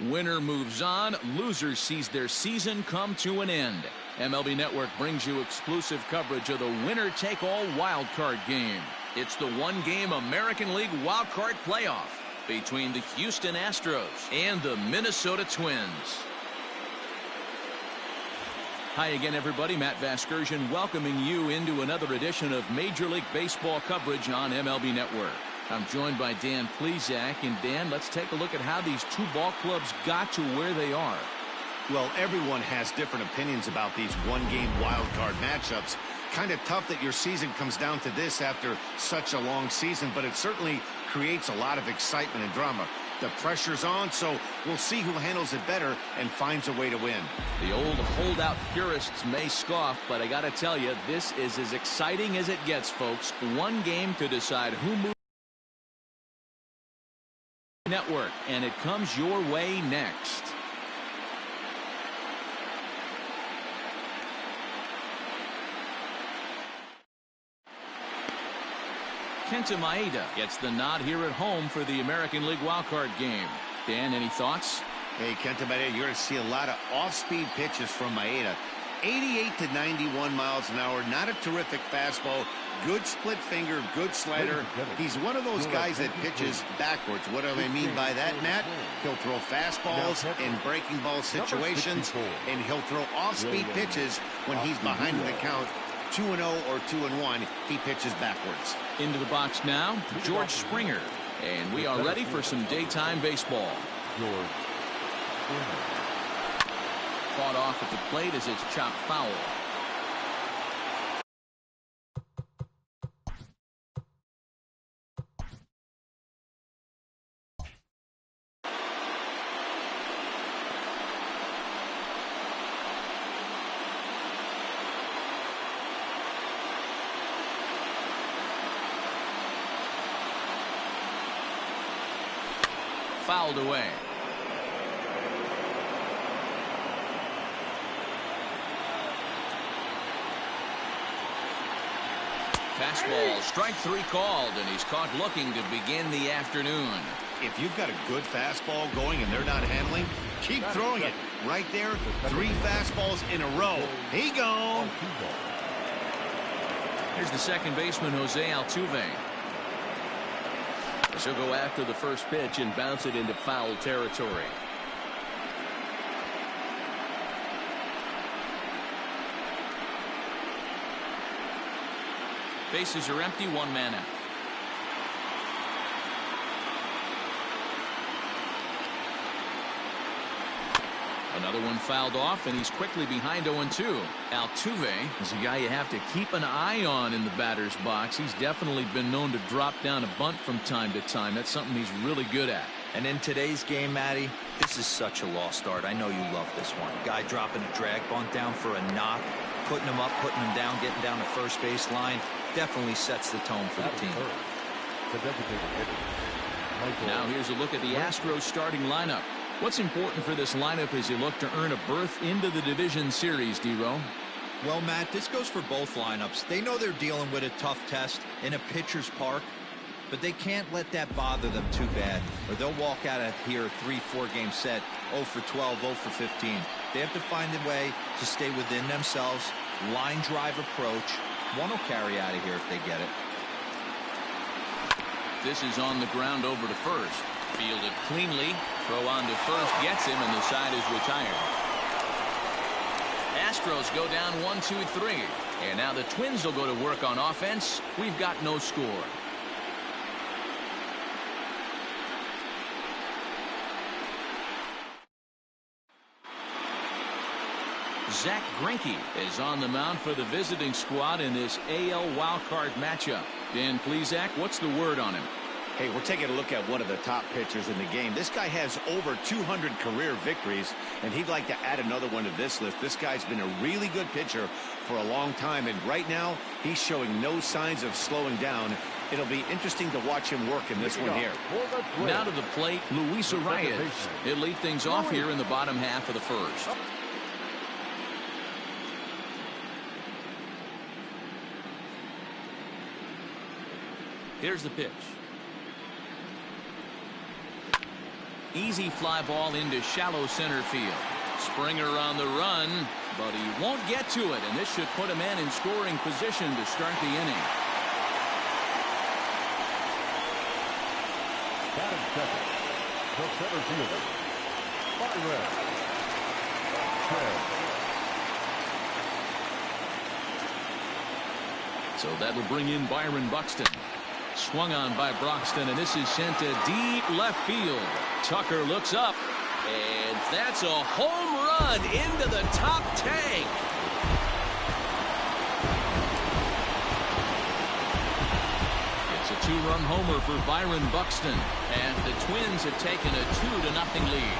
Winner moves on. Loser sees their season come to an end. MLB Network brings you exclusive coverage of the winner-take-all wildcard game. It's the one-game American League wildcard playoff between the Houston Astros and the Minnesota Twins. Hi again, everybody. Matt Vasgersian welcoming you into another edition of Major League Baseball coverage on MLB Network. I'm joined by Dan Plesac. And Dan, let's take a look at how these two ball clubs got to where they are. Well, everyone has different opinions about these one-game wildcard matchups. Kind of tough that your season comes down to this after such a long season, but it certainly creates a lot of excitement and drama. The pressure's on, so we'll see who handles it better and finds a way to win. The old holdout purists may scoff, but I got to tell you, this is as exciting as it gets, folks. One game to decide who moves network, and it comes your way next. Kenta Maeda gets the nod here at home for the American League wildcard game. Dan, any thoughts? Hey, Kenta Maeda, you're going to see a lot of off-speed pitches from Maeda. 88 to 91 miles an hour, not a terrific fastball. Good split finger, good slider. He's one of those guys that pitches backwards. What do I mean by that, Matt? He'll throw fastballs in breaking ball situations, and he'll throw off-speed pitches when he's behind in the count. 2-0 or 2-1, he pitches backwards. Into the box now, George Springer. And we are ready for some daytime baseball. Caught off at the plate as it's chopped foul. Fouled away. Fastball, strike three called, and he's caught looking to begin the afternoon. If you've got a good fastball going and they're not handling, keep throwing it. Right there, 3 fastballs in a row. He gone. Here's the second baseman, Jose Altuve. She'll go after the first pitch and bounce it into foul territory. Bases are empty, 1 man out. Another one fouled off, and he's quickly behind 0-2. Altuve is a guy you have to keep an eye on in the batter's box. He's definitely been known to drop down a bunt from time to time. That's something he's really good at. And in today's game, Matty, this is such a lost art. I know you love this one. Guy dropping a drag bunt down for a knock, putting him up, putting him down, getting down the first base line. Definitely sets the tone for the team. Now here's a look at the Astros starting lineup. What's important for this lineup as you look to earn a berth into the division series, D-Row? Well, Matt, this goes for both lineups. They know they're dealing with a tough test in a pitcher's park, but they can't let that bother them too bad, or they'll walk out of here a 3-4 game set, 0 for 12, 0 for 15. They have to find a way to stay within themselves, line drive approach. One will carry out of here if they get it. This is on the ground over to first. Fielded cleanly. Throw on to first. Gets him, and the side is retired. Astros go down 1-2-3. And now the Twins will go to work on offense. We've got no score. Zach Greinke is on the mound for the visiting squad in this AL wildcard matchup. Dan Plesac, what's the word on him? Hey, we're taking a look at one of the top pitchers in the game. This guy has over 200 career victories, and he'd like to add another one to this list. This guy's been a really good pitcher for a long time, and right now he's showing no signs of slowing down. It'll be interesting to watch him work in this one here. Now to the plate, Luis Arias. He'll lead things off here in the bottom half of the first. Here's the pitch. Easy fly ball into shallow center field. Springer on the run, but he won't get to it, and this should put a man in scoring position to start the inning. Batting second, the center fielder, Byron. So that'll bring in Byron Buxton. Swung on by Broxton, and this is sent to deep left field. Tucker looks up, and that's a home run into the top tank. It's a two-run homer for Byron Buxton, and the Twins have taken a 2-0 lead.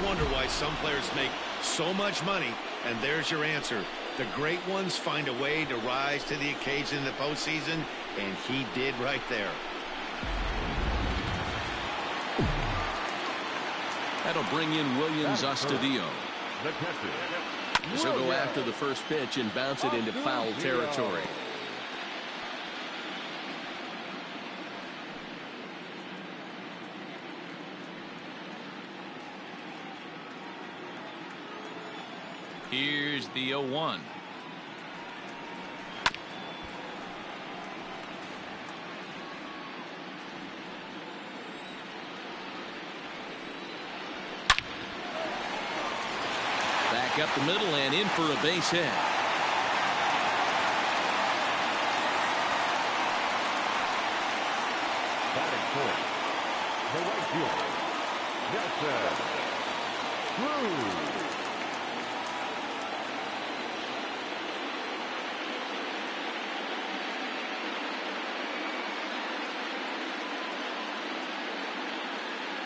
Wonder why some players make so much money, and there's your answer. The great ones find a way to rise to the occasion in the postseason, and he did right there. That'll bring in Williams Astudillo. This will go after the first pitch and bounce it into foul territory. Here's the 0-1. Back up the middle and in for a base hit. Batting fourth, the right fielder, Nelson Cruz.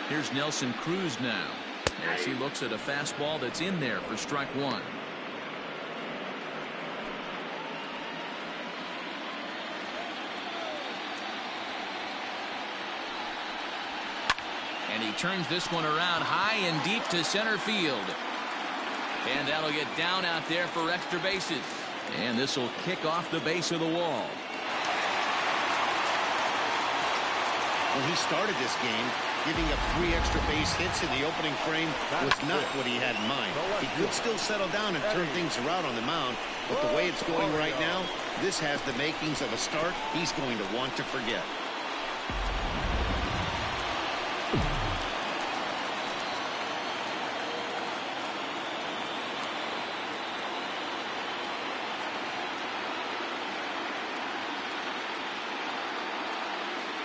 Here's Nelson Cruz now, as he looks at a fastball that's in there for strike one. And he turns this one around high and deep to center field. And that'll get down out there for extra bases. And this will kick off the base of the wall. When he started this game, giving up 3 extra base hits in the opening frame was not what he had in mind. He could still settle down and turn things around on the mound, but the way it's going right now, this has the makings of a start he's going to want to forget.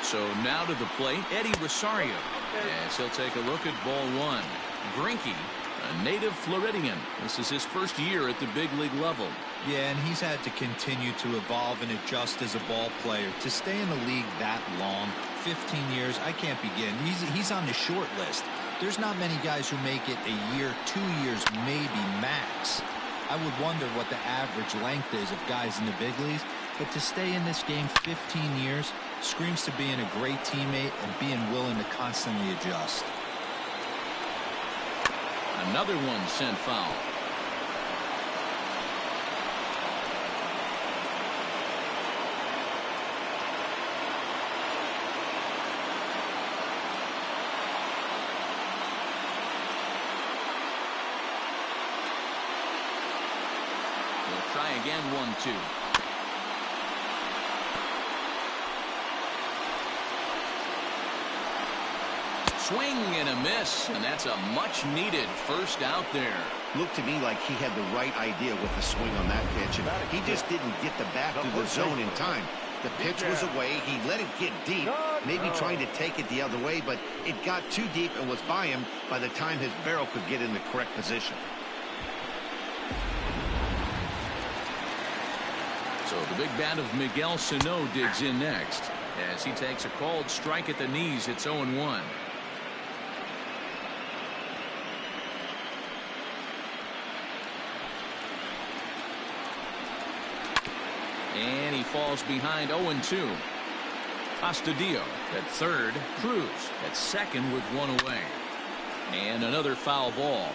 So now to the plate, Eddie Rosario, as he'll take a look at ball one. Greinke, a native Floridian. This is his first year at the big league level. Yeah, and he's had to continue to evolve and adjust as a ball player. To stay in the league that long, 15 years, I can't begin. He's on the short list. There's not many guys who make it a year, 2 years, maybe max. I would wonder what the average length is of guys in the big leagues. But to stay in this game 15 years screams to being a great teammate and being willing to constantly adjust. Another one sent foul. We'll try again, 1-2. Swing and a miss, and that's a much-needed first out there. Looked to me like he had the right idea with the swing on that pitch, and he just didn't get the bat to the zone in time. The pitch was away. He let it get deep, maybe trying to take it the other way, but it got too deep and was by him by the time his barrel could get in the correct position. So the big bat of Miguel Sano digs in next, as he takes a called strike at the knees. It's 0-1. And he falls behind 0-2. Astudillo at third. Cruz at second with one away. And another foul ball.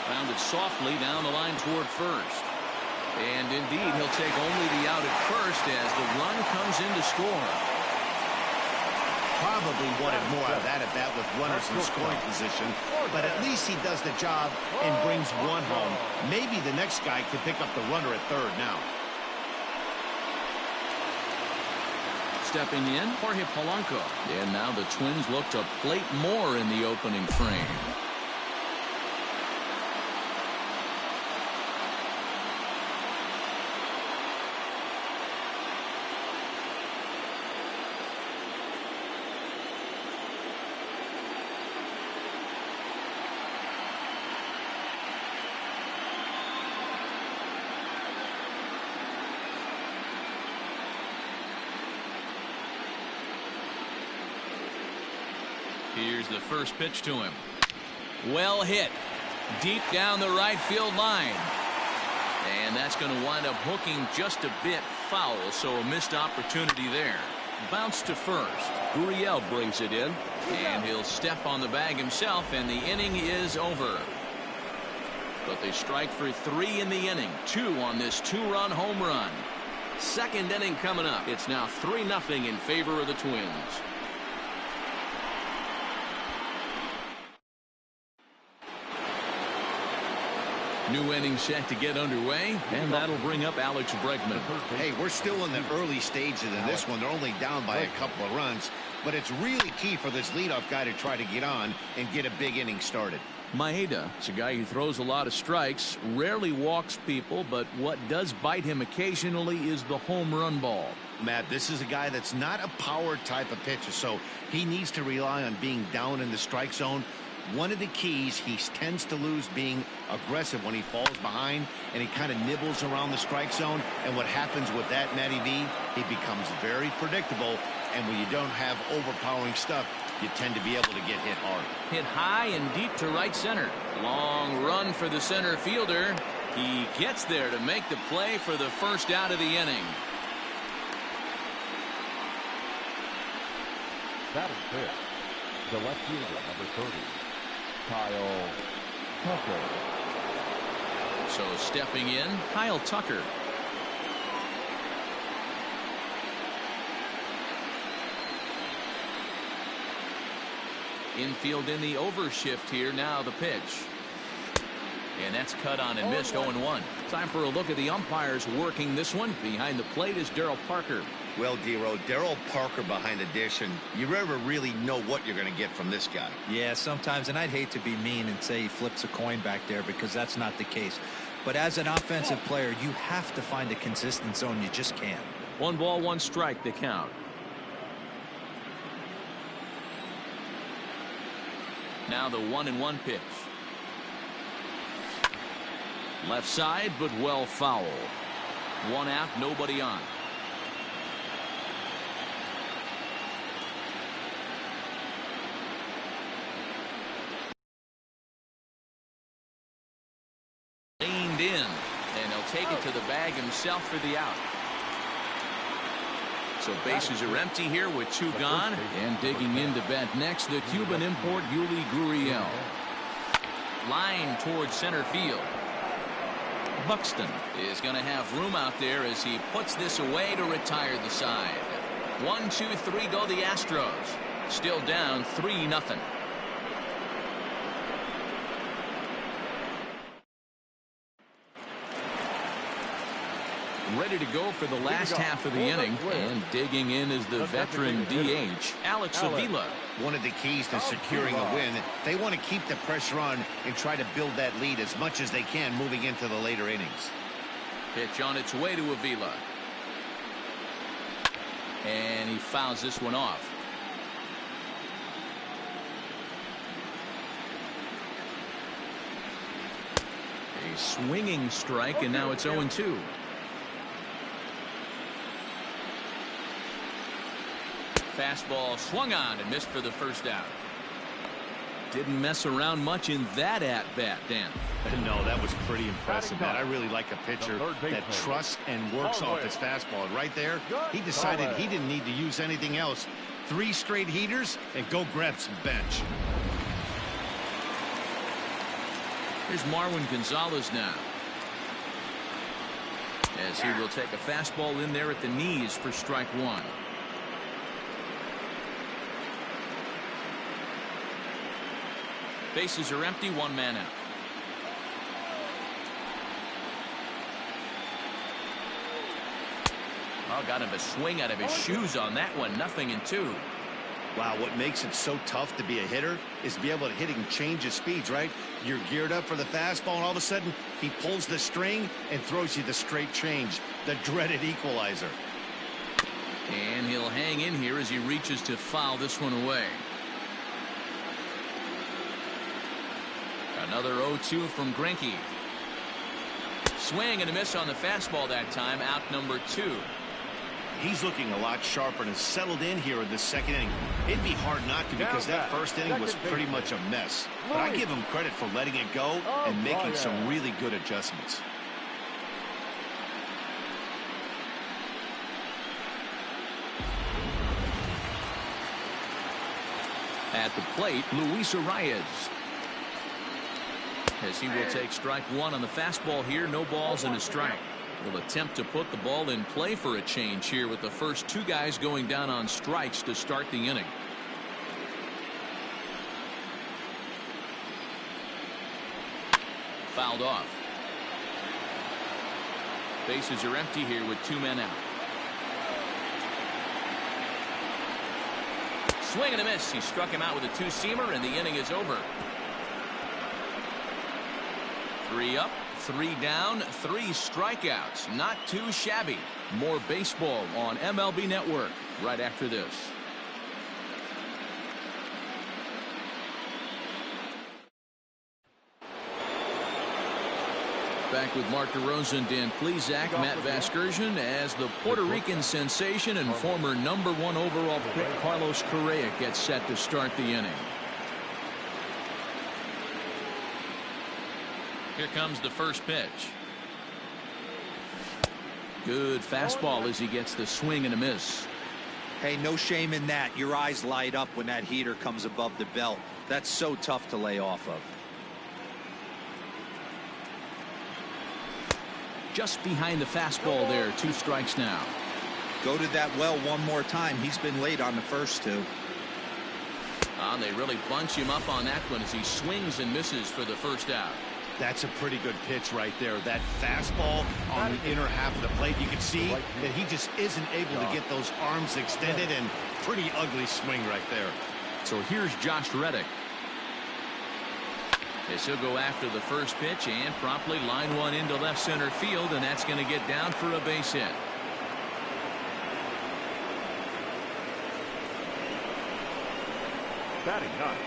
Grounded softly down the line toward first. And indeed, he'll take only the out at first as the run comes in to score. Probably wanted more out of that at bat with runners in scoring position, but at least he does the job and brings one home. Maybe the next guy can pick up the runner at third now. Stepping in, Jorge Polanco. And now the Twins look to plate more in the opening frame. Here's the first pitch to him. Well hit. Deep down the right field line. And that's going to wind up hooking just a bit foul, so a missed opportunity there. Bounce to first. Gurriel brings it in. And he'll step on the bag himself, and the inning is over. But they strike for 3 in the inning. 2 on this 2-run home run. Second inning coming up. It's now 3-0 in favor of the Twins. New inning set to get underway, and that'll bring up Alex Bregman. Hey, we're still in the early stages of this one. They're only down by a couple of runs, but it's really key for this leadoff guy to try to get on and get a big inning started. Maeda is a guy who throws a lot of strikes, rarely walks people, but what does bite him occasionally is the home run ball. Matt, this is a guy that's not a power type of pitcher, so he needs to rely on being down in the strike zone. One of the keys, he tends to lose being aggressive when he falls behind and he kind of nibbles around the strike zone. And what happens with that, Matty V, he becomes very predictable. And when you don't have overpowering stuff, you tend to be able to get hit hard. Hit high and deep to right center. Long run for the center fielder. He gets there to make the play for the first out of the inning. That is fair. The left fielder, number 30. Kyle Tucker. So stepping in, Kyle Tucker. Infield in the overshift here. Now the pitch. And that's cut on and missed. 0-1. Time for a look at the umpires working this one. Behind the plate is Darryl Parker. Well, D-Row, Darryl Parker behind the dish, and you never really know what you're going to get from this guy. Yeah, sometimes, and I'd hate to be mean and say he flips a coin back there because that's not the case. But as an offensive player, you have to find a consistent zone. You just can't. 1 ball, 1 strike, the count. Now the 1-1 pitch. Left side, but well foul. 1 out, nobody on. Leaned in, and he'll take it to the bag himself for the out. So bases are empty here with 2 gone, and digging in to bat next, the Cuban import Yuli Gurriel. Line towards center field. Buxton is going to have room out there as he puts this away to retire the side. 1, 2, 3 go the Astros. Still down 3-0. Ready to go for the last half of the inning, and digging in is the veteran DH, Alex Avila. One of the keys to securing a win, they want to keep the pressure on and try to build that lead as much as they can moving into the later innings. Pitch on its way to Avila. And he fouls this one off. A swinging strike, and now it's 0-2. Fastball swung on and missed for the first out. Didn't mess around much in that at-bat, Dan. No, that was pretty impressive, man. I really like a pitcher that trusts and works off his fastball. Right there, he decided he didn't need to use anything else. 3 straight heaters and go grab some bench. Here's Marwin Gonzalez now, as he will take a fastball in there at the knees for strike 1. Bases are empty, 1 man out. Oh, got him a swing out of his shoes on that one. 0-2. Wow, what makes it so tough to be a hitter is to be able to hit and change his speeds, right? You're geared up for the fastball, and all of a sudden, he pulls the string and throws you the straight change, the dreaded equalizer. And he'll hang in here as he reaches to foul this one away. Another 0-2 from Greinke. Swing and a miss on the fastball that time. Out number 2. He's looking a lot sharper and has settled in here in this second inning. It'd be hard not to, because that first inning was pretty much a mess. But I give him credit for letting it go and making some really good adjustments. At the plate, Luis Arias, as he will take strike 1 on the fastball here. No balls and a strike. He'll attempt to put the ball in play for a change here with the first 2 guys going down on strikes to start the inning. Fouled off. Bases are empty here with 2 men out. Swing and a miss. He struck him out with a 2-seamer, and the inning is over. 3 up, 3 down, 3 strikeouts. Not too shabby. More baseball on MLB Network right after this. Back with Mark DeRosa, Dan Plesac, Matt Vasgersian, as the Puerto Rican sensation and former #1 overall pick Carlos Correa gets set to start the inning. Here comes the first pitch. Good fastball as he gets the swing and a miss. Hey, no shame in that. Your eyes light up when that heater comes above the belt. That's so tough to lay off of. Just behind the fastball there. 2 strikes now. Go to that well one more time. He's been late on the first 2. They really bunch him up on that one as he swings and misses for the first out. That's a pretty good pitch right there. That fastball on the inner half of the plate. You can see that he just isn't able to get those arms extended, and pretty ugly swing right there. So here's Josh Reddick. As he'll go after the first pitch and promptly line one into left center field, and that's going to get down for a base hit. Batting 9,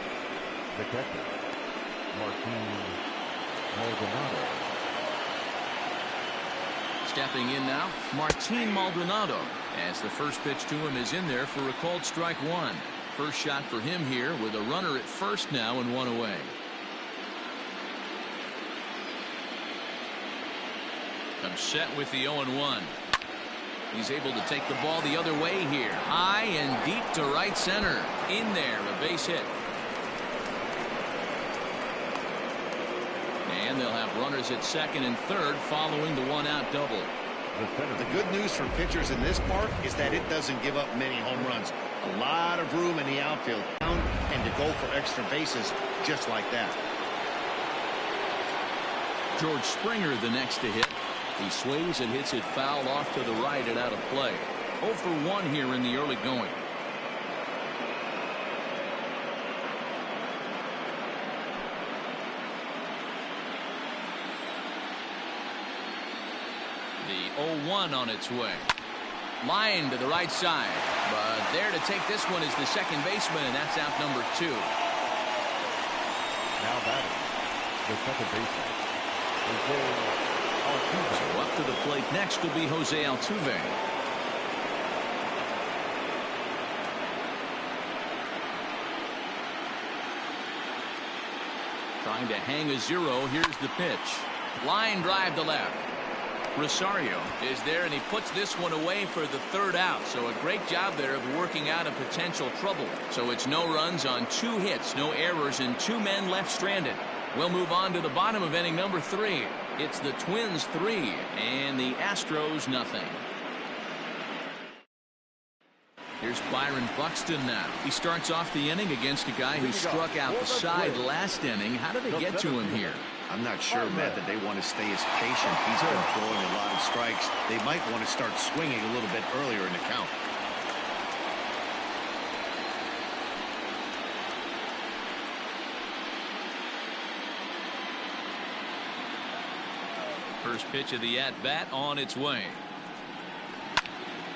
protected, Martin Maldonado. Stepping in now, Martin Maldonado, as the first pitch to him is in there for a called strike 1. First shot for him here with a runner at first now and 1 away. Comes set with the 0-1. He's able to take the ball the other way here. High and deep to right center. In there, a base hit. And they'll have runners at second and third following the 1-out double. The good news for pitchers in this park is that it doesn't give up many home runs. A lot of room in the outfield, and to go for extra bases just like that. George Springer the next to hit. He swings and hits it foul off to the right and out of play. 0 for 1 here in the early going. The 0-1 on its way. Line to the right side. But there to take this one is the second baseman, and that's out number 2. Now batting, the second baseman, So up to the plate next will be Jose Altuve. Trying to hang a 0. Here's the pitch. Line drive to left. Rosario is there, and he puts this one away for the third out. So a great job there of working out a potential trouble. So it's no runs on 2 hits, no errors, and 2 men left stranded. We'll move on to the bottom of inning number 3. It's the Twins 3 and the Astros nothing. Here's Byron Buxton now. He starts off the inning against a guy who struck out the side last inning. How did they get to him here? I'm not sure, Matt, that they want to stay as patient. He's been throwing a lot of strikes. They might want to start swinging a little bit earlier in the count. First pitch of the at-bat on its way.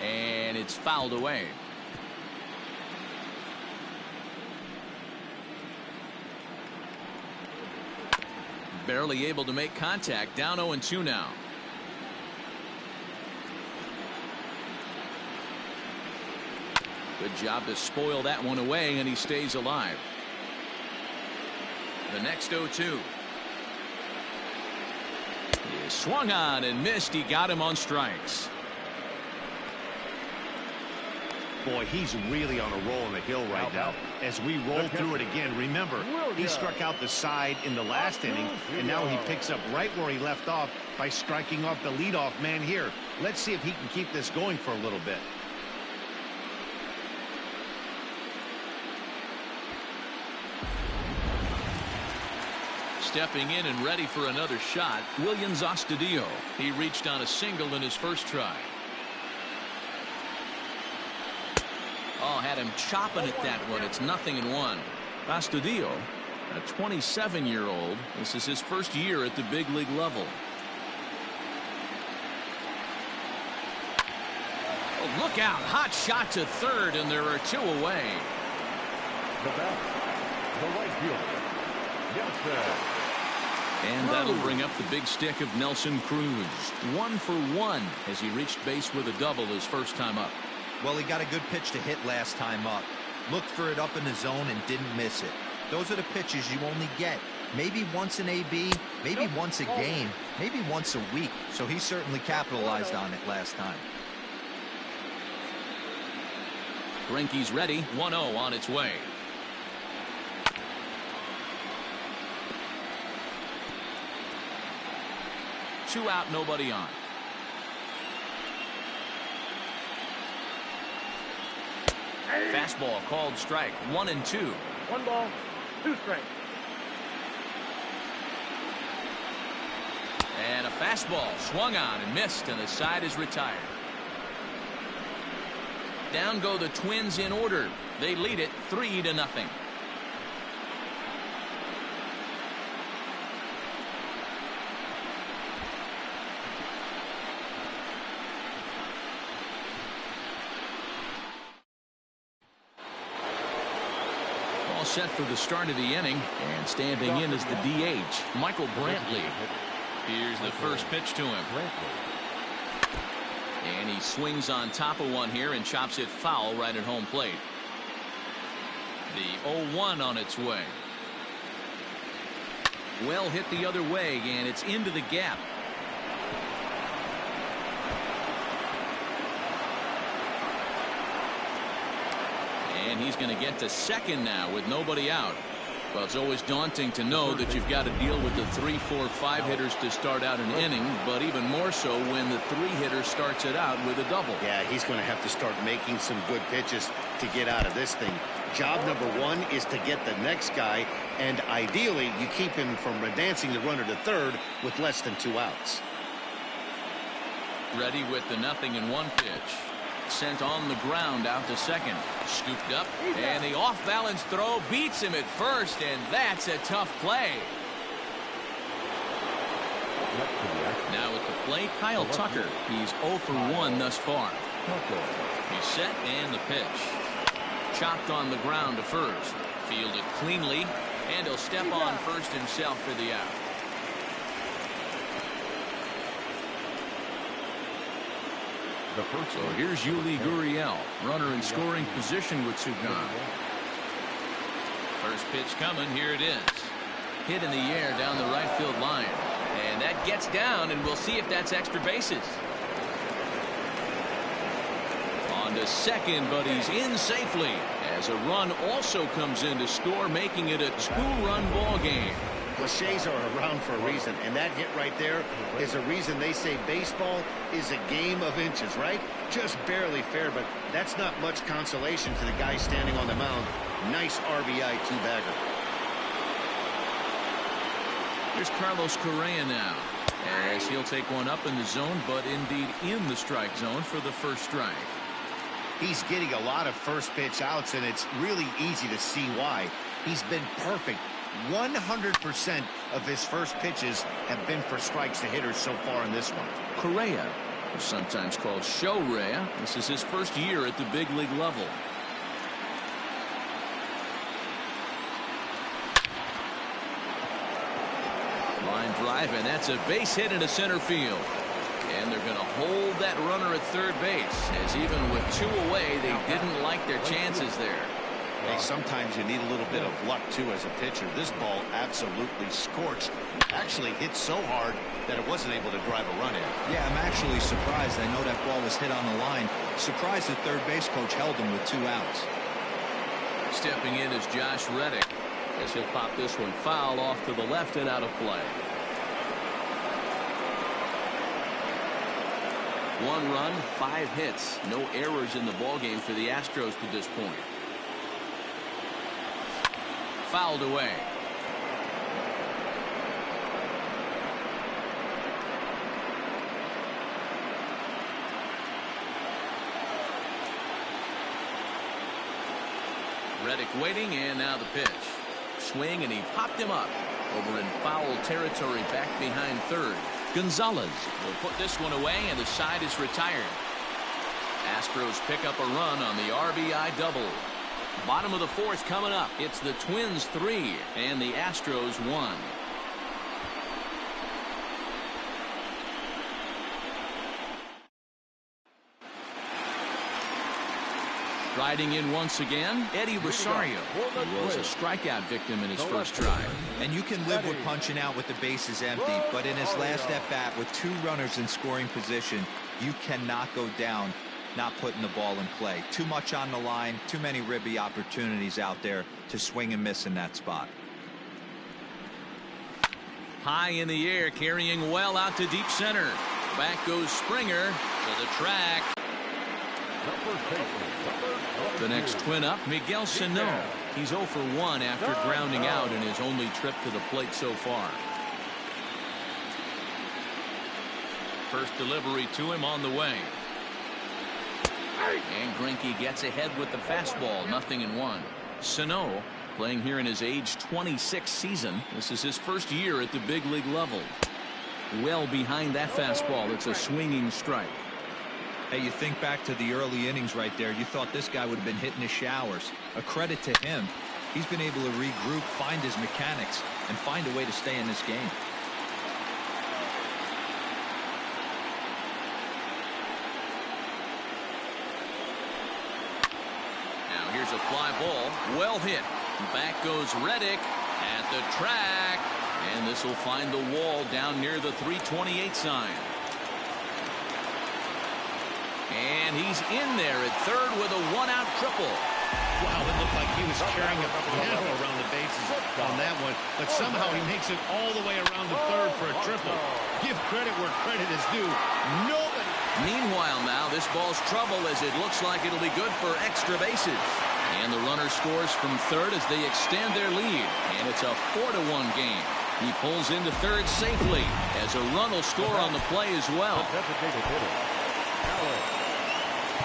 And it's fouled away. Barely able to make contact. Down 0-2 now. Good job to spoil that one away, and he stays alive. The next 0-2. He swung on and missed. He got him on strikes. Boy, he's really on a roll on the hill right now. As we roll through it again, remember, he struck out the side in the last inning, and now he picks up right where he left off by striking off the leadoff man here. Let's see if he can keep this going for a little bit. Stepping in and ready for another shot, Williams Astudillo. He reached on a single in his first try. Oh, had him chopping at that one. It's 0-1. Astudillo, a 27-year-old. This is his first year at the big league level. Oh, look out. Hot shot to third, and there are 2 away. The bat, the right fielder, Nelson. And that'll bring up the big stick of Nelson Cruz. 1 for 1 as he reached base with a double his first time up. Well, he got a good pitch to hit last time up. Looked for it up in the zone and didn't miss it. Those are the pitches you only get. Maybe once an AB, maybe once a game, maybe once a week. So he certainly capitalized on it last time. Greinke's ready. 1-0 on its way. Two out, nobody on. Fastball called strike. 1-2. 1 ball, 2 strikes. And a fastball swung on and missed, and the side is retired. Down go the Twins in order. They lead it 3-0. All set for the start of the inning, and standing in is the DH, Michael Brantley. Here's the first pitch to him. And he swings on top of one here and chops it foul right at home plate. The 0-1 on its way. Well hit the other way, and it's into the gap. And he's going to get to second now with nobody out. Well, it's always daunting to know that you've got to deal with the 3, 4, 5 hitters to start out an inning, but even more so when the 3 hitter starts it out with a double. Yeah, he's going to have to start making some good pitches to get out of this thing. Job number 1 is to get the next guy, and ideally you keep him from advancing the runner to third with less than 2 outs. Ready with the 0-1 pitch. Sent on the ground out to second. Scooped up, and the off-balance throw beats him at first, and that's a tough play. Now at the plate, Kyle Tucker. He's 0 for 1 thus far. He's set, and the pitch. Chopped on the ground to first. Fielded cleanly, and he'll step on first himself for the out. So here's Yuli Gurriel, runner in scoring position with 2 gone. First pitch coming, here it is. Hit in the air down the right field line. And that gets down, and we'll see if that's extra bases. On to second, but he's in safely as a run also comes in to score, making it a two-run ball game. Cliches are around for a reason, and that hit right there is a reason they say baseball is a game of inches, right? Just barely fair, but that's not much consolation to the guy standing on the mound. Nice RBI two-bagger. Here's Carlos Correa now, as he'll take one up in the zone, but indeed in the strike zone for the first strike. He's getting a lot of first pitch outs, and it's really easy to see why. He's been perfect. 100% of his first pitches have been for strikes to hitters so far in this one. Correa, sometimes called Show Rea, this is his first year at the big league level. Line drive, and that's a base hit into center field. And they're going to hold that runner at third base, as even with two away, they didn't like their chances there. Hey, sometimes you need a little bit of luck, too, as a pitcher. This ball absolutely scorched. Actually hit so hard that it wasn't able to drive a run in. Yeah, I'm actually surprised. I know that ball was hit on the line. Surprised the third base coach held him with 2 outs. Stepping in is Josh Reddick, as he'll pop this one foul off to the left and out of play. 1 run, 5 hits. No errors in the ballgame for the Astros to this point. Fouled away. Reddick waiting, and now the pitch. Swing, and he popped him up. Over in foul territory, back behind third. Gonzalez will put this one away, and the side is retired. Astros pick up a run on the RBI double. Bottom of the 4th coming up. It's the Twins 3 and the Astros 1. Riding in once again, Eddie Rosario. He was a strikeout victim in his first try. And you can live with punching out with the bases empty, but in his last at-bat with 2 runners in scoring position, you cannot go down not putting the ball in play. Too much on the line, too many ribby opportunities out there to swing and miss in that spot. High in the air, carrying well out to deep center. Back goes Springer to the track. The next twin up, Miguel Sano. He's 0 for 1 after grounding out in his only trip to the plate so far. First delivery to him on the way. And Greinke gets ahead with the fastball, 0-1. Sano playing here in his age 26 season. This is his first year at the big league level. Well behind that fastball. It's a swinging strike. Hey, you think back to the early innings right there. You thought this guy would have been hitting his showers. A credit to him. He's been able to regroup, find his mechanics, and find a way to stay in this game. Here's a fly ball, well hit. Back goes Reddick at the track, and this will find the wall down near the 328 sign. And he's in there at third with a 1-out triple. Wow, it looked like he was carrying a piano around the bases on that one, but somehow he makes it all the way around the third for a triple. Give credit where credit is due. Nobody. Meanwhile now, this ball's trouble as it looks like it'll be good for extra bases. And the runner scores from third as they extend their lead. And it's a 4-1 game. He pulls into third safely as a run will score on the play as well.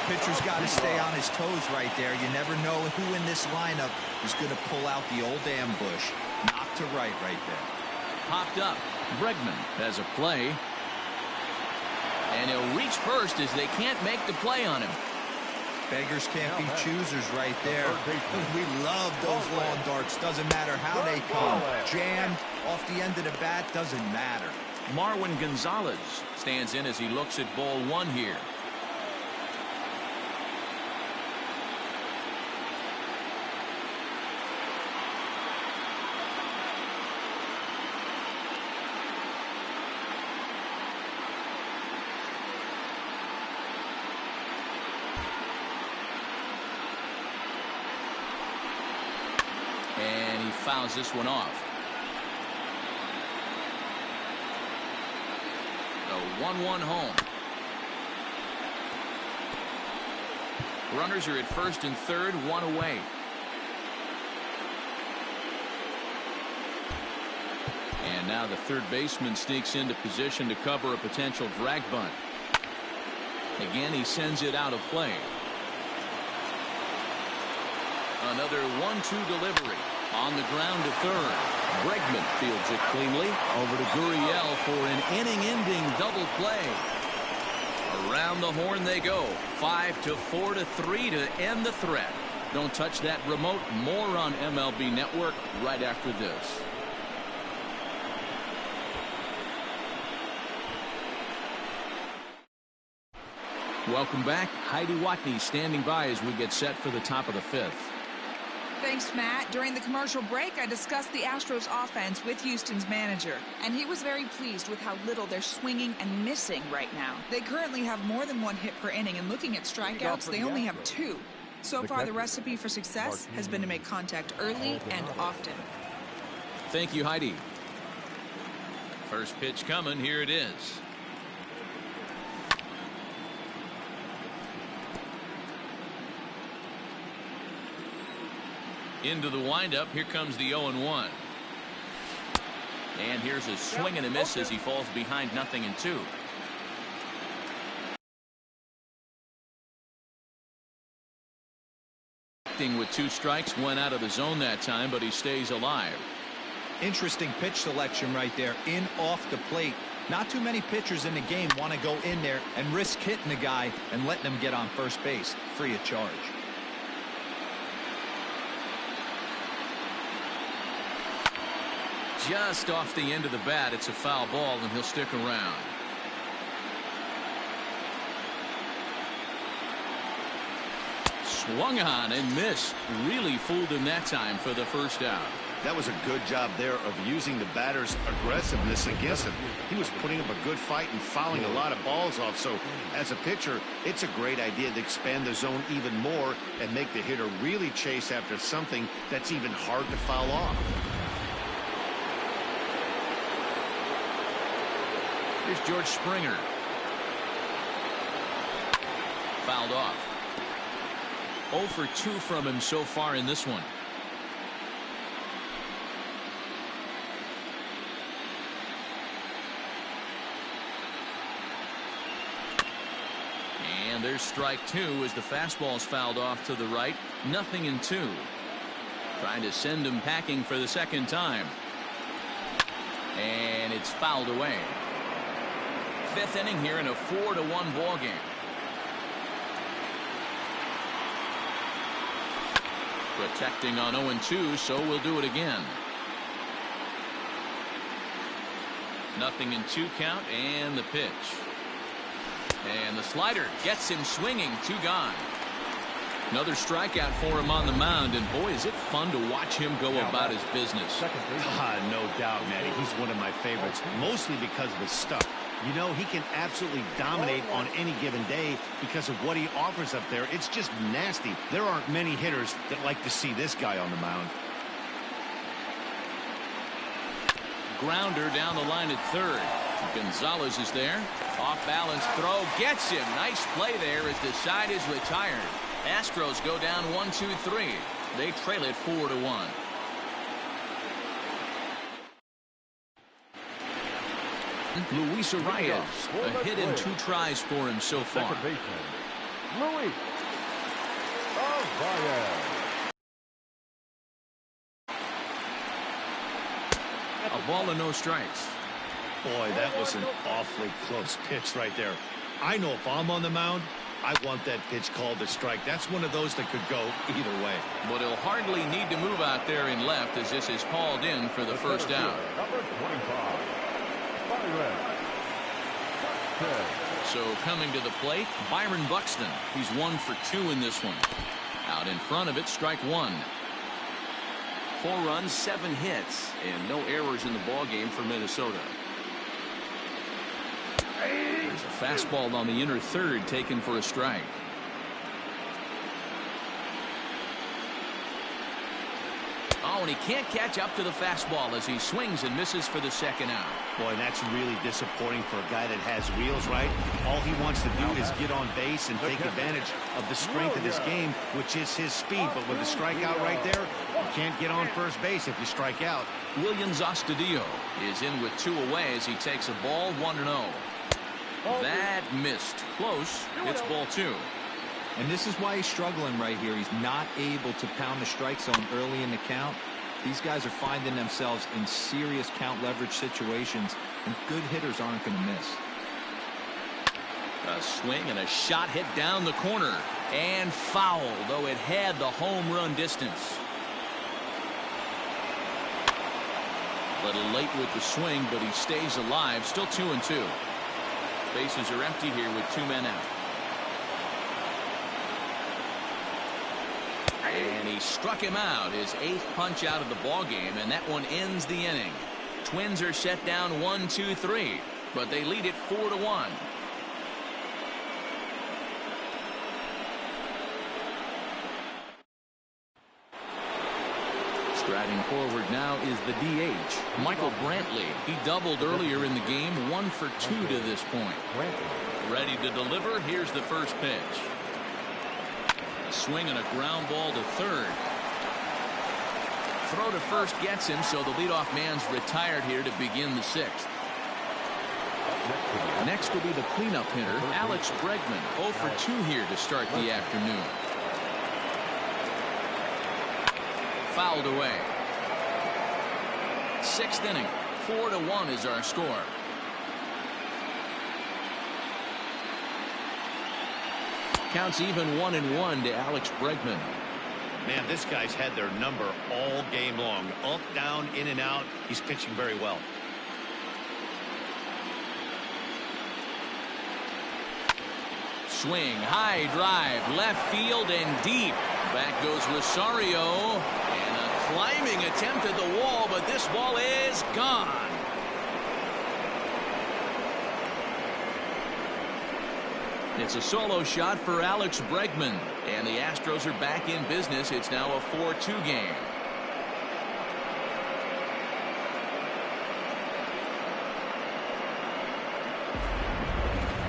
Pitcher's got to stay on his toes right there. You never know who in this lineup is going to pull out the old ambush. Knock to right there. Popped up. Bregman has a play. And he'll reach first as they can't make the play on him. Beggars can't be choosers right there. We love those long darts. Doesn't matter how they come. Jammed off the end of the bat, doesn't matter. Marwin Gonzalez stands in as he looks at ball 1 here. And he fouls this one off. A 1-1 home. Runners are at first and third, one away. And now the third baseman sneaks into position to cover a potential drag bunt. Again, he sends it out of play. Another 1-2 delivery on the ground to third. Bregman fields it cleanly over to Gurriel for an inning-ending double play. Around the horn they go. 5-4-3 to end the threat. Don't touch that remote. More on MLB Network right after this. Welcome back. Heidi Watney standing by as we get set for the top of the fifth. Thanks, Matt. During the commercial break, I discussed the Astros offense with Houston's manager, and he was very pleased with how little they're swinging and missing right now. They currently have more than one hit per inning, and looking at strikeouts, they only have 2. So far, the recipe for success has been to make contact early and often. Thank you, Heidi. First pitch coming. Here it is. Into the windup. Here comes the 0-1. And here's a swing and a miss as he falls behind 0-2. With 2 strikes, went out of the zone that time, but he stays alive. Interesting pitch selection right there. In off the plate. Not too many pitchers in the game want to go in there and risk hitting the guy and letting him get on first base free of charge. Just off the end of the bat. It's a foul ball, and he'll stick around. Swung on and missed. Really fooled him that time for the first out. That was a good job there of using the batter's aggressiveness against him. He was putting up a good fight and fouling a lot of balls off. So as a pitcher, it's a great idea to expand the zone even more and make the hitter really chase after something that's even hard to foul off. Here's George Springer. Fouled off. 0 for 2 from him so far in this one. And there's strike 2 as the fastball's fouled off to the right. 0-2. Trying to send him packing for the second time. And it's fouled away. 5th inning here in a 4-1 ball game. Protecting on 0-2, so we'll do it again. 0-2 count, and the pitch. And the slider gets him swinging. 2 gone. Another strikeout for him on the mound, and boy, is it fun to watch him go about his business. No doubt, Matty. He's one of my favorites, mostly because of his stuff. You know, he can absolutely dominate on any given day because of what he offers up there. It's just nasty. There aren't many hitters that like to see this guy on the mound. Grounder down the line at third. Gonzalez is there. Off balance throw gets him. Nice play there as the side is retired. Astros go down 1-2-3. They trail it 4-1. Luis Arias, a hit in 2 tries for him so far. Second baseman, Luis Arias. A ball and no strikes. Boy, that was an awfully close pitch right there. I know if I'm on the mound, I want that pitch called a strike. That's one of those that could go either way. But he'll hardly need to move out there in left as this is called in for the first out. Number 25. So coming to the plate, Byron Buxton. He's 1 for 2 in this one. Out in front of it, strike 1. 4 runs, 7 hits, and no errors in the ball game for Minnesota. There's a fastball on the inner third taken for a strike. Oh, and he can't catch up to the fastball as he swings and misses for the second out. Boy, that's really disappointing for a guy that has wheels, right? All he wants to do is get on base and take advantage of the strength of this game, which is his speed. But with a strikeout right there, you can't get on first base if you strike out. Williams Astudillo is in with 2 away as he takes a ball 1-0. That missed. Close. It's ball 2. And this is why he's struggling right here. He's not able to pound the strike zone early in the count. These guys are finding themselves in serious count leverage situations, and good hitters aren't going to miss. A swing and a shot hit down the corner. And foul, though it had the home run distance. A little late with the swing, but he stays alive. Still 2-2. Bases are empty here with 2 men out. And he struck him out, his 8th punch out of the ball game, and that one ends the inning. Twins are set down 1-2-3, but they lead it 4-1. Striding forward now is the DH, Michael Brantley. He doubled earlier in the game, 1 for 2 to this point. Ready to deliver. Here's the first pitch. A swing and a ground ball to third. Throw to first gets him, so the leadoff man's retired here to begin the 6th. Next will be the cleanup hitter, Alex Bregman, 0 for 2 here to start the afternoon. Fouled away. 6th inning. 4-1 is our score. Counts even 1-1 to Alex Bregman. Man, this guy's had their number all game long. Up, down, in and out. He's pitching very well. Swing, high drive, left field and deep. Back goes Rosario, and a climbing attempt at the wall, but this ball is gone. It's a solo shot for Alex Bregman, and the Astros are back in business. It's now a 4-2 game.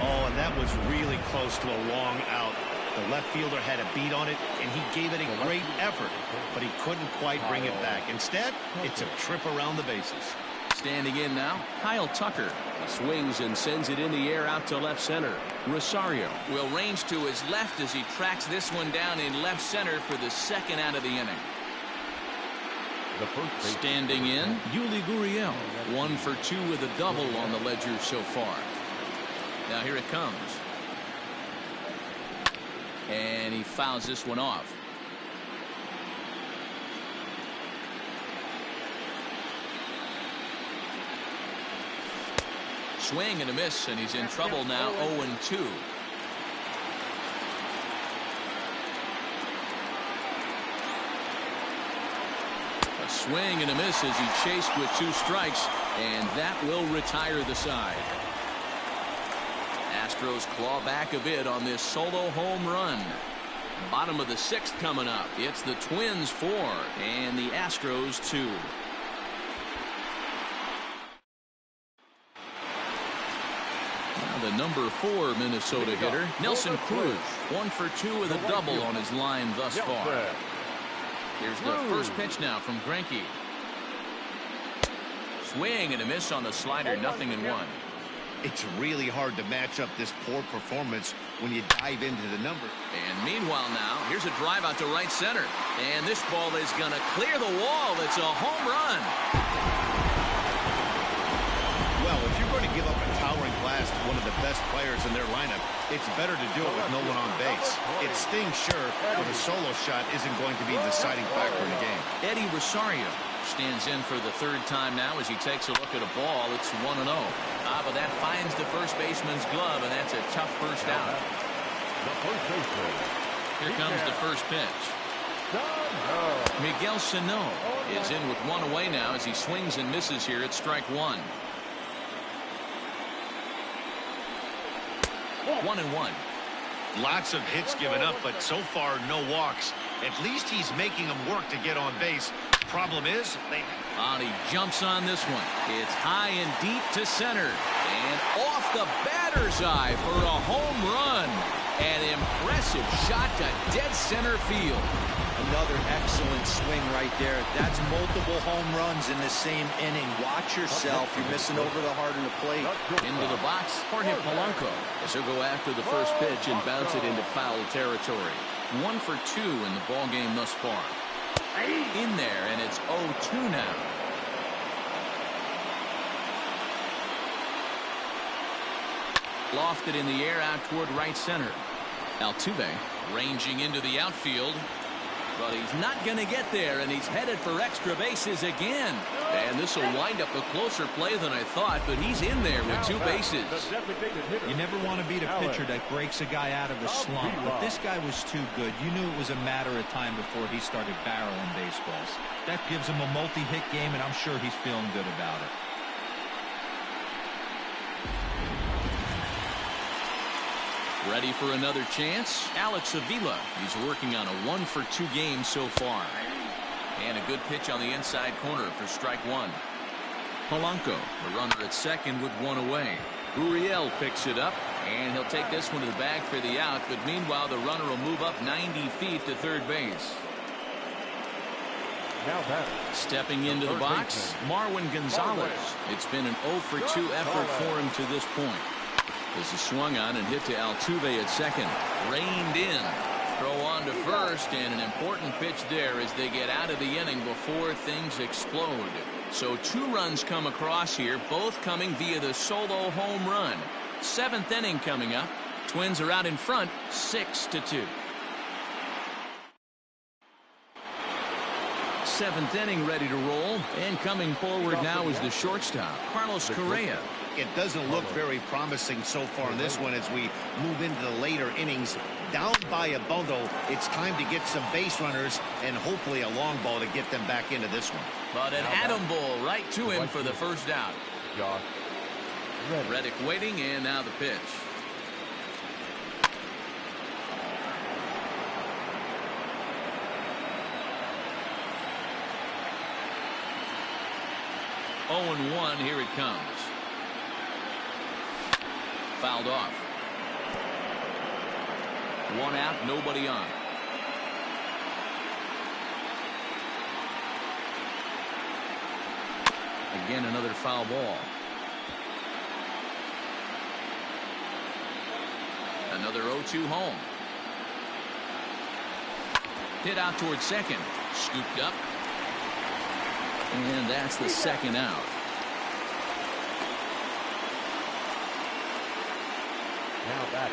Oh, and that was really close to a long out. The left fielder had a beat on it, and he gave it a great effort, but he couldn't quite bring it back. Instead, it's a trip around the bases. Standing in now, Kyle Tucker. He swings and sends it in the air out to left center. Rosario will range to his left as he tracks this one down in left center for the 2nd out of the inning. Standing in, Yuli Gurriel. 1 for 2 with a double on the ledger so far. Now here it comes. And he fouls this one off. Swing and a miss, and he's in trouble now. 0-2. A swing and a miss as he chased with 2 strikes, and that will retire the side. Astros claw back a bit on this solo home run. Bottom of the 6th coming up. It's the Twins 4 and the Astros 2. The number 4 Minnesota hitter, Nelson Cruz. 1 for 2 with a double on his line thus far. Here's the first pitch now from Greinke. Swing and a miss on the slider, 0-1. It's really hard to match up this poor performance when you dive into the number. And meanwhile now, here's a drive out to right center. And this ball is going to clear the wall. It's a home run. Well, if you're going to give up a towering blast to one of the best players in their lineup, it's better to do it with no one on base. It stings, sure, but a solo shot isn't going to be the deciding factor in the game. Eddie Rosario stands in for the 3rd time now as he takes a look at a ball. It's 1-0. But that finds the first baseman's glove, and that's a tough first out. Here comes the first pitch. Miguel Sano is in with 1 away now as he swings and misses here at strike 1. 1-1. Lots of hits given up, but so far no walks. At least he's making them work to get on base. Problem is, He jumps on this one. It's high and deep to center. And off the batter's eye for a home run. An impressive shot to dead center field. Another excellent swing right there. That's multiple home runs in the same inning. Watch yourself. You're missing over the heart of the plate. Into the box, Jorge Polanco. As he'll go after the first pitch and bounce it into foul territory. 1 for 2 in the ball game thus far. In there, and it's 0-2 now. Lofted in the air out toward right center. Altuve ranging into the outfield. But he's not going to get there, and he's headed for extra bases again. And this will wind up a closer play than I thought, but he's in there with 2 bases. You never want to beat a pitcher that breaks a guy out of a slump, but this guy was too good. You knew it was a matter of time before he started barreling baseballs. That gives him a multi-hit game, and I'm sure he's feeling good about it. Ready for another chance? Alex Avila. He's working on a 1 for 2 game so far. And a good pitch on the inside corner for strike 1. Polanco, the runner at second with 1 away. Gurriel picks it up, and he'll take this one to the bag for the out. But meanwhile, the runner will move up 90 feet to third base. Stepping into the box, Marwin Gonzalez. It's been an 0 for 2 effort for him to this point. This is swung on and hit to Altuve at second. Reined in. Throw on to first, and an important pitch there as they get out of the inning before things explode. So 2 runs come across here, both coming via the solo home run. 7th inning coming up. Twins are out in front, 6-2. 7th inning ready to roll, and coming forward now is the shortstop, Carlos Correa. it doesn't look very promising so far in this one as we move into the later innings. Down by a bundle, it's time to get some base runners and hopefully a long ball to get them back into this one. But an atom ball right to him for the first out. Reddick waiting, and now the pitch. Oh, 0-1, here it comes. Fouled off. 1 out, nobody on. Again, another foul ball. Another 0-2 home. Hit out towards second. Scooped up. And that's the second out.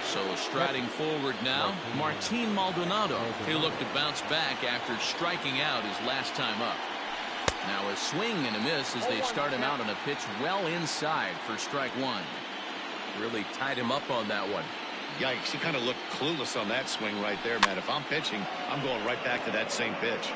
So striding forward now, Martin Maldonado. He'll look to bounce back after striking out his last time up. Now a swing and a miss as they start him out on a pitch well inside for strike one. Really tied him up on that one. Yikes, he kind of looked clueless on that swing right there, Matt. If I'm pitching, I'm going right back to that same pitch.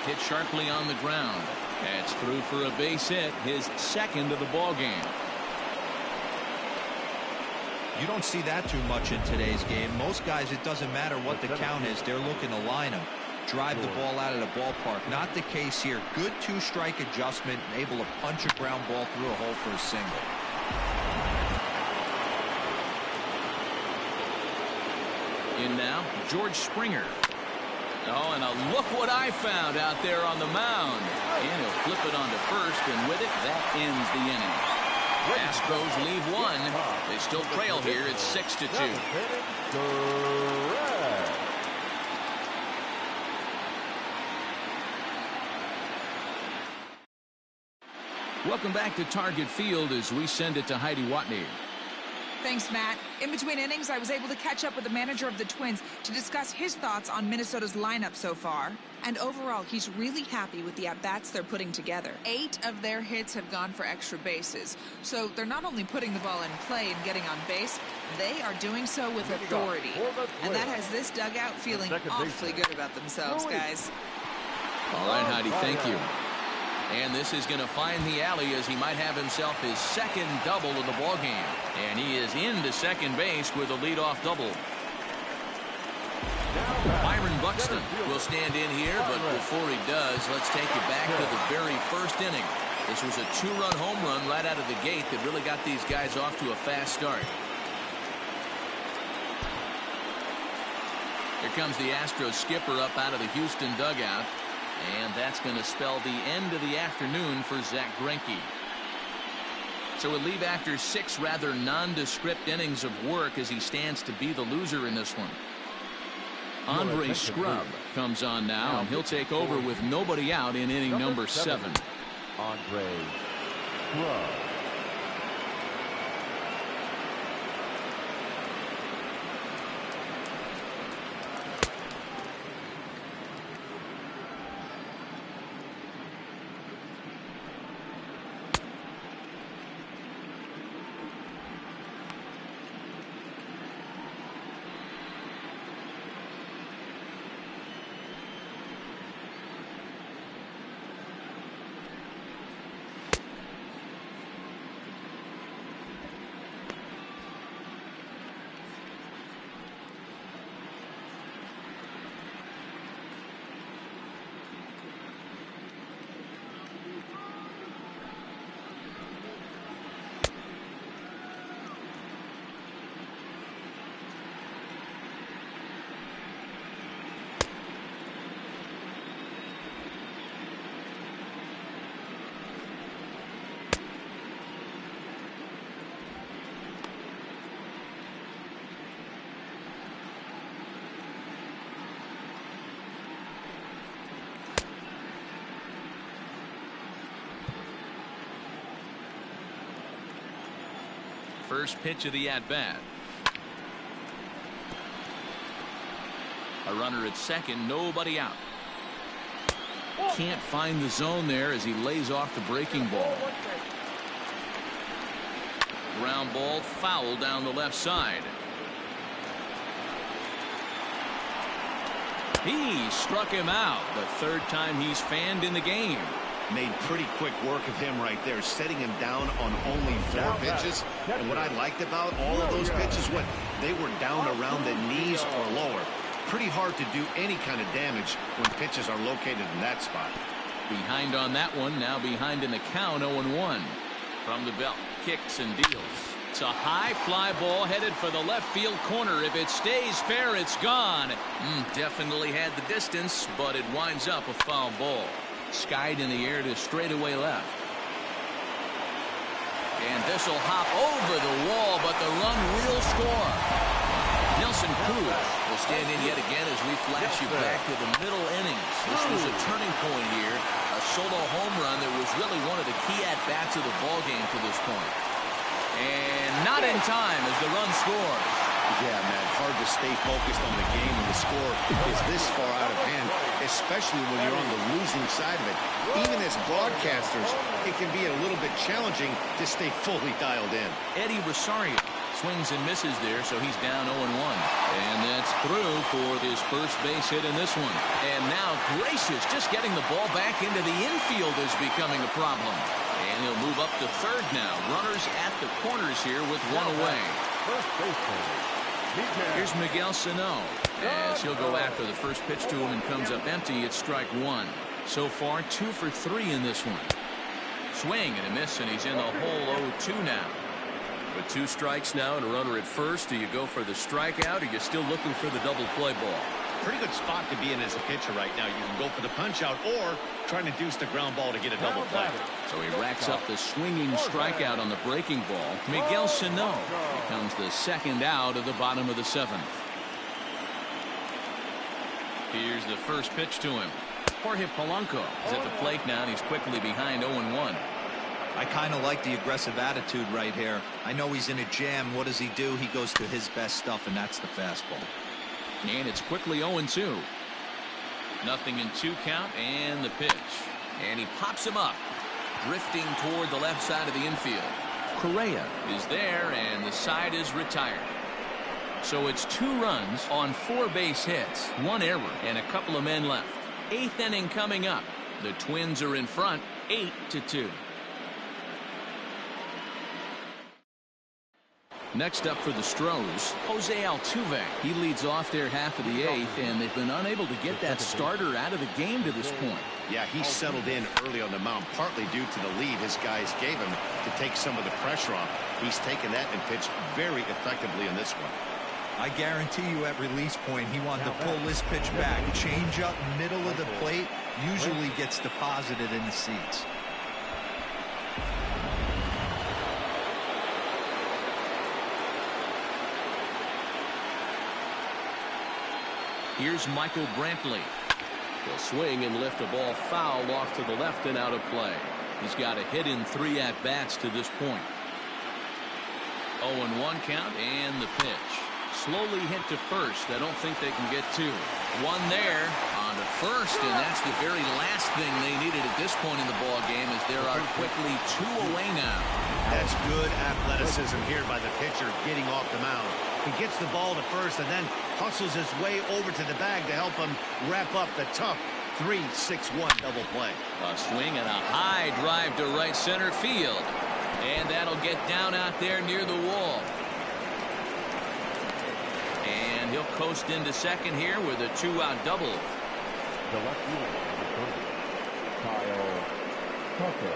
Hit sharply on the ground. That's through for a base hit, his second of the ball game. You don't see that too much in today's game. Most guys, it doesn't matter what the count is. They're looking to line them, drive the ball out of the ballpark. Not the case here. Good two-strike adjustment, able to punch a ground ball through a hole for a single. In now, George Springer. Oh, and look what I found out there on the mound. And he'll flip it onto first, and with it, that ends the inning. Astros leave one. They still trail here. It's 6-2. Welcome back to Target Field as we send it to Heidi Watney. Thanks, Matt. In between innings, I was able to catch up with the manager of the Twins to discuss his thoughts on Minnesota's lineup so far. And overall, he's really happy with the at-bats they're putting together. 8 of their hits have gone for extra bases. So they're not only putting the ball in play and getting on base, they are doing so with authority. And that has this dugout feeling awfully good about themselves, guys. All right, Heidi, thank you. And this is going to find the alley as he might have himself his second double of the ballgame. And he is into second base with a leadoff double. Byron Buxton will stand in here, but before he does, let's take you back to the very first inning. This was a two-run home run right out of the gate that really got these guys off to a fast start. Here comes the Astros skipper up out of the Houston dugout, and that's going to spell the end of the afternoon for Zach Greinke. So we'll leave after 6 rather nondescript innings of work as he stands to be the loser in this one. Andre Scrub comes on now, and he'll take over with nobody out in inning number 7. Andre Scrub. First pitch of the at-bat. A runner at second, nobody out. Can't find the zone there as he lays off the breaking ball. Ground ball foul down the left side. He struck him out, the third time he's fanned in the game. Made pretty quick work of him right there, setting him down on only 4 pitches. And what I liked about all of those pitches, they were down around the knees or lower. Pretty hard to do any kind of damage when pitches are located in that spot. Behind on that one, now behind in the count, 0-1. From the belt, kicks and deals. It's a high fly ball headed for the left field corner. If it stays fair, it's gone. Definitely had the distance, but it winds up a foul ball. Skied in the air to straightaway left. And this will hop over the wall, but the run will score. Nelson Cruz will stand in yet again as we flash you back to the middle innings. This was a turning point here. A solo home run that was really one of the key at-bats of the ballgame to this point. And not in time as the run scores. Yeah, man, hard to stay focused on the game when the score is this far out of hand, especially when you're on the losing side of it. Even as broadcasters, it can be a little bit challenging to stay fully dialed in. Eddie Rosario swings and misses there, so he's down 0-1. And that's through for his first base hit in this one. And now Gracious just getting the ball back into the infield is becoming a problem. And he'll move up to third now. Runners at the corners here with one away. First baseman. Here's Miguel Sano as he'll go after the first pitch to him and comes up empty. It's strike 1. So far 2 for 3 in this one. Swing and a miss, and he's in the hole 0-2 now. With 2 strikes now and a runner at first, do you go for the strikeout or are you still looking for the double play ball? Pretty good spot to be in as a pitcher right now. You can go for the punch out or try to deuce the ground ball to get a double play. So he racks up the swinging strikeout on the breaking ball. Miguel Sano becomes the second out of the bottom of the 7th. Here's the first pitch to him. Jorge Polanco is at the plate now, and he's quickly behind 0-1. I kind of like the aggressive attitude right here. I know he's in a jam. What does he do? He goes to his best stuff, and that's the fastball. And it's quickly 0-2. Nothing in 2 count, and the pitch. And he pops him up, drifting toward the left side of the infield. Correa is there, and the side is retired. So it's 2 runs on 4 base hits, 1 error, and a couple of men left. 8th inning coming up. The Twins are in front 8-2. Next up for the Stros, Jose Altuve. He leads off their half of the 8th, and they've been unable to get that starter out of the game to this point. Yeah, he settled in early on the mound, partly due to the lead his guys gave him to take some of the pressure off. He's taken that and pitched very effectively in this one. I guarantee you at release point, he wanted to pull this pitch back. Change up middle of the plate usually gets deposited in the seats. Here's Michael Brantley. He'll swing and lift a ball foul off to the left and out of play. He's got a hit in 3 at-bats to this point. 0-1 count and the pitch. Slowly hit to first. I don't think they can get 2. 1 there on to first, and that's the very last thing they needed at this point in the ball game, as there are quickly 2 away now. That's good athleticism here by the pitcher getting off the mound. He gets the ball to first and then hustles his way over to the bag to help him wrap up the tough 3-6-1 double play. A swing and a high drive to right center field. And that'll get down out there near the wall. And he'll coast into second here with a 2-out double. The left fielder, number 30, Kyle Tucker.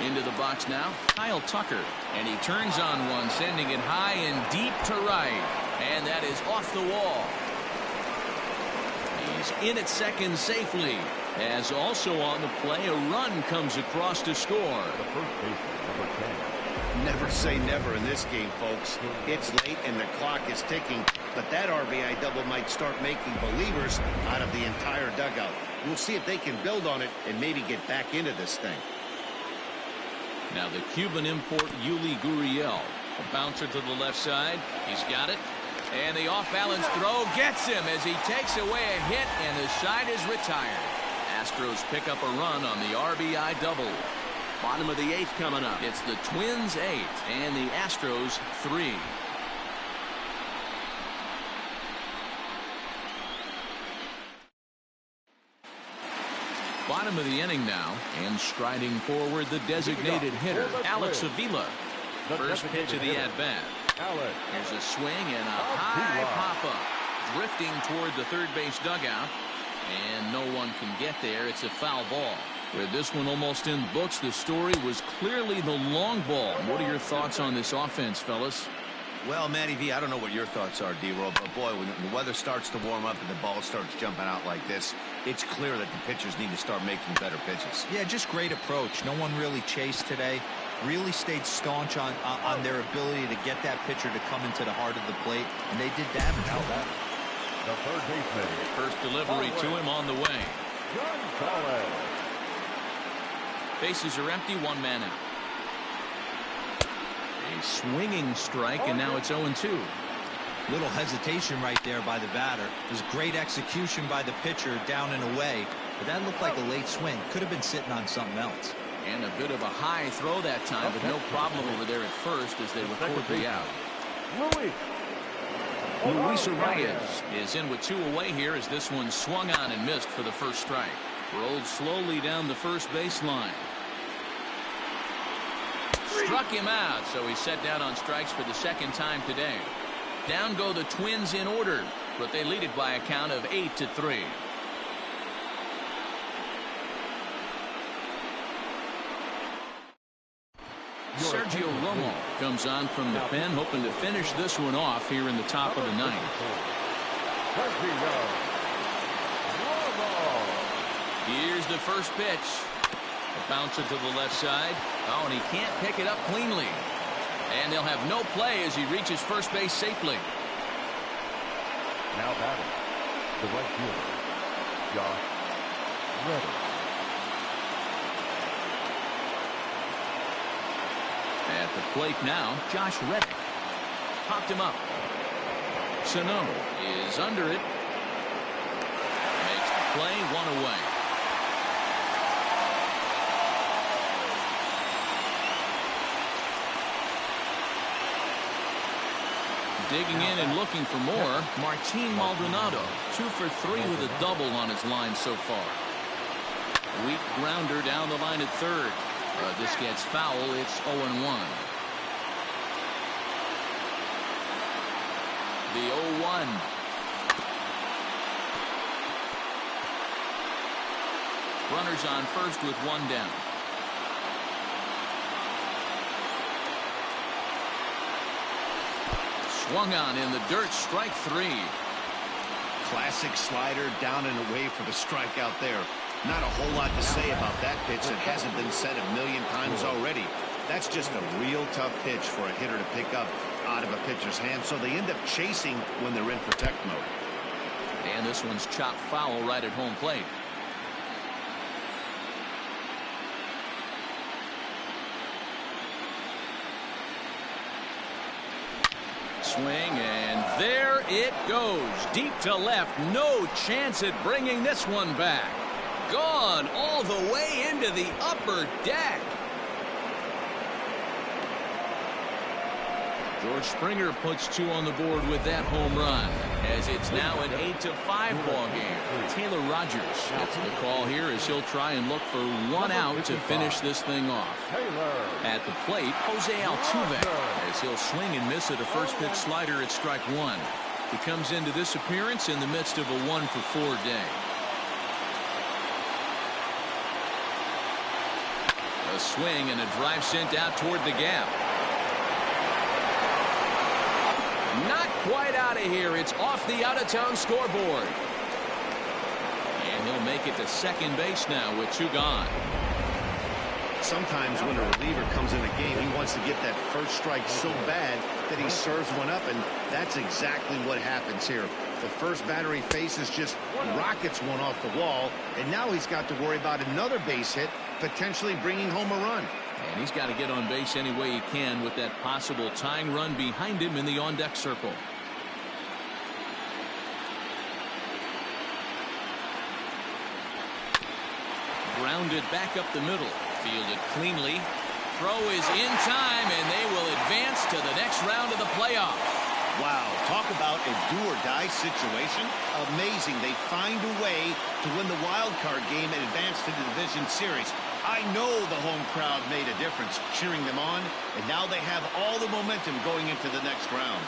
Into the box now, Kyle Tucker. And he turns on one, sending it high and deep to right. And that is off the wall. He's in at second safely. As also on the play, a run comes across to score. The first baseman, number 10. Never say never in this game, folks. It's late and the clock is ticking, but that RBI double might start making believers out of the entire dugout. We'll see if they can build on it and maybe get back into this thing. Now the Cuban import Yuli Gurriel. A bouncer to the left side. He's got it. And the off-balance throw gets him as he takes away a hit, and the side is retired. Astros pick up a run on the RBI double. Bottom of the 8th coming up. It's the Twins 8 and the Astros 3. Bottom of the inning now, and striding forward the designated hitter, Alex Avila. First pitch of the at-bat. Here's a swing and a high pop-up. Drifting toward the third base dugout. And no one can get there. It's a foul ball. With this one almost in books, the story was clearly the long ball. What are your thoughts on this offense, fellas? Well, Matty V, I don't know what your thoughts are, D-Roll, but boy, when the weather starts to warm up and the ball starts jumping out like this, it's clear that the pitchers need to start making better pitches. Yeah, just great approach. No one really chased today. Really stayed staunch on their ability to get that pitcher to come into the heart of the plate, and they did damage. Now that, the third baseman. First delivery to him on the way. Bases are empty, 1 man out. A swinging strike, and now it's 0-2. Little hesitation right there by the batter. It was great execution by the pitcher down and away, but that looked like a late swing. Could have been sitting on something else. And a bit of a high throw that time, but no problem over there at first as they record the out. Luis Arias is in with 2 away here as this one swung on and missed for the first strike. Rolled slowly down the first baseline. Struck him out, so he's set down on strikes for the second time today. Down go the Twins in order, but they lead it by a count of 8-3. Sergio Romo comes on from the pen, hoping to finish this one off here in the top of the 9th. Here's the first pitch. A bouncer to the left side. Oh, and he can't pick it up cleanly. And they'll have no play as he reaches first base safely. Now batting, the right fielder, Josh Reddick. At the plate now, Josh Reddick. Popped him up. Sano is under it. Makes the play, 1 away. Digging in and looking for more, Martin Maldonado, 2 for 3 with a double on his line so far. Weak grounder down the line at third. This gets foul. It's 0-1. The 0-1. Runners on first with one down. Swung on in the dirt, strike 3. Classic slider down and away for the strikeout there. Not a whole lot to say about that pitch that hasn't been said a million times already. That's just a real tough pitch for a hitter to pick up out of a pitcher's hand, so they end up chasing when they're in protect mode. And this one's chopped foul right at home plate. Swing, and there it goes. Deep to left. No chance at bringing this one back. Gone all the way into the upper deck. George Springer puts 2 on the board with that home run, as it's now an 8-5 ball game. Taylor Rogers gets the call here as he'll try and look for 1 out to finish this thing off. At the plate, Jose Altuve, as he'll swing and miss at a first pitch slider at strike 1. He comes into this appearance in the midst of a 1-for-4 day. A swing and a drive sent out toward the gap. Not quite out of here. It's off the out-of-town scoreboard. And he'll make it to second base now with 2 gone. Sometimes when a reliever comes in a game, he wants to get that first strike so bad that he serves one up, and that's exactly what happens here. The first batter he faces just rockets one off the wall, and now he's got to worry about another base hit, potentially bringing home a run. And he's got to get on base any way he can with that possible tying run behind him in the on-deck circle. Grounded back up the middle. Fielded cleanly. Throw is in time, and they will advance to the next round of the playoff. Wow, talk about a do-or-die situation. Amazing. They find a way to win the wild card game and advance to the division series. I know the home crowd made a difference cheering them on, and now they have all the momentum going into the next round.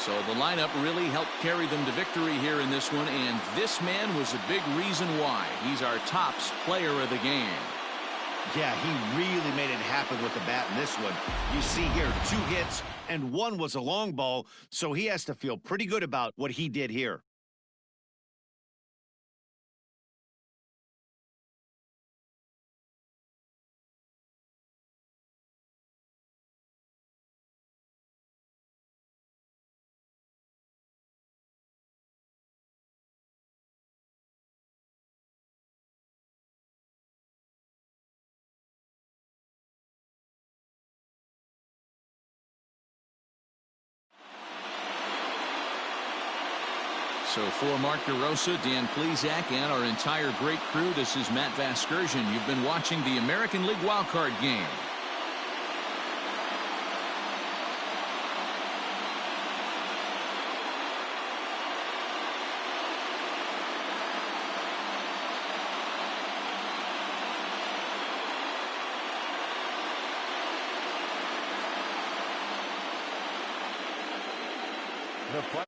So the lineup really helped carry them to victory here in this one, and this man was a big reason why. He's our tops player of the game. Yeah, he really made it happen with the bat in this one. You see here, 2 hits, and 1 was a long ball, so he has to feel pretty good about what he did here. So for Mark DeRosa, Dan Plesac, and our entire great crew, this is Matt Vasgersian. You've been watching the American League wildcard game. The